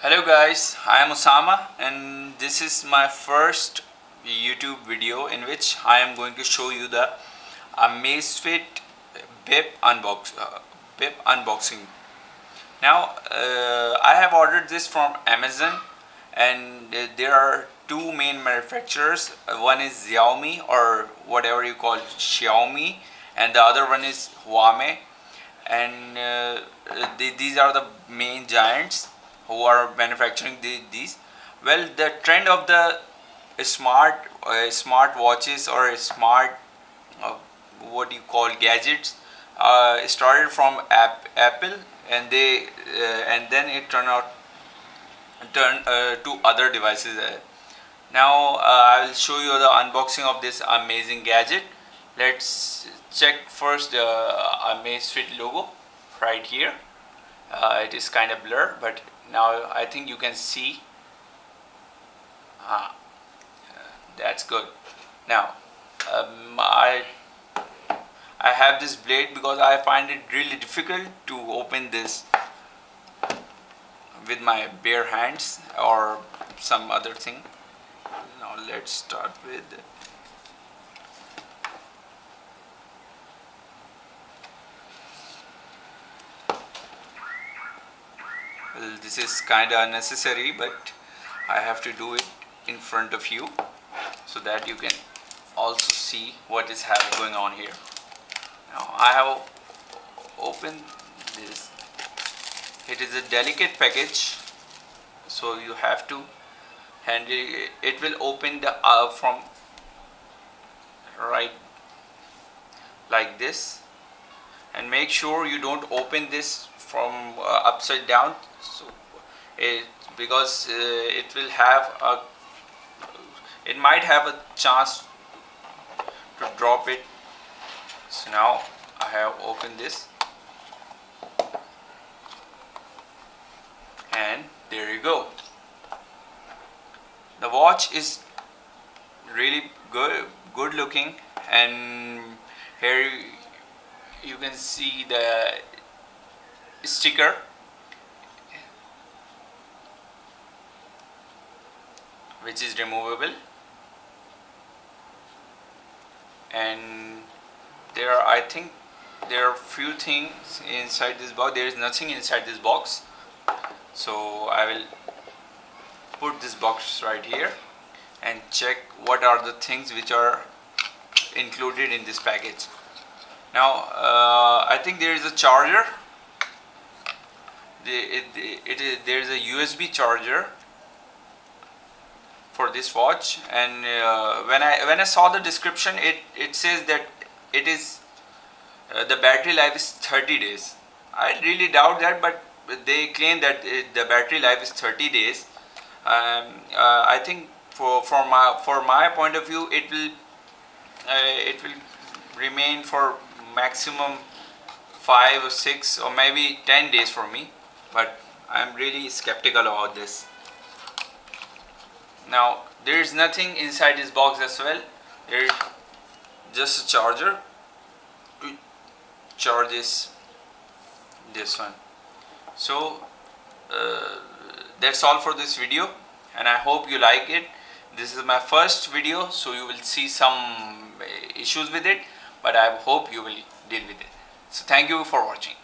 Hello guys, I am Osama and this is my first YouTube video in which I am going to show you the Amazfit Bip unboxing. Now I have ordered this from Amazon and there are two main manufacturers. One is Xiaomi or whatever you call Xiaomi, and the other one is Huawei, and these are the main giants who are manufacturing these. Well, the trend of the smart watches or smart uh, what you call gadgets started from Apple, and then it turned to other devices. Now I will show you the unboxing of this amazing gadget. Let's check first the Amazfit logo right here. It is kind of blur, but now I think you can see. Ah, that's good. Now I have this blade because I find it really difficult to open this with my bare hands or some other thing. Now let's start with well, this is kind of unnecessary, but I have to do it in front of you so that you can also see what is going on here. Now I have opened this. It is a delicate package, so you have to handle it. It will open the from right like this, and make sure you don't open this from upside down, so because it might have a chance to drop it. So now I have opened this, and there you go. The watch is really good looking, and here you can see the sticker, which is removable, and I think there are few things inside this box. There is nothing inside this box, so I will put this box right here and check what are the things which are included in this package. Now I think there is a charger. There is a USB charger for this watch, and when I saw the description, it says that it is the battery life is 30 days. I really doubt that, but they claim that the battery life is 30 days. I think for my point of view, it will remain for maximum 5 or 6 or maybe 10 days for me, but I'm really skeptical about this. Now there is nothing inside this box as well. There is just a charger to charge this one. So that's all for this video, and I hope you like it. This is my first video, so you will see some issues with it, but I hope you will deal with it. So thank you for watching.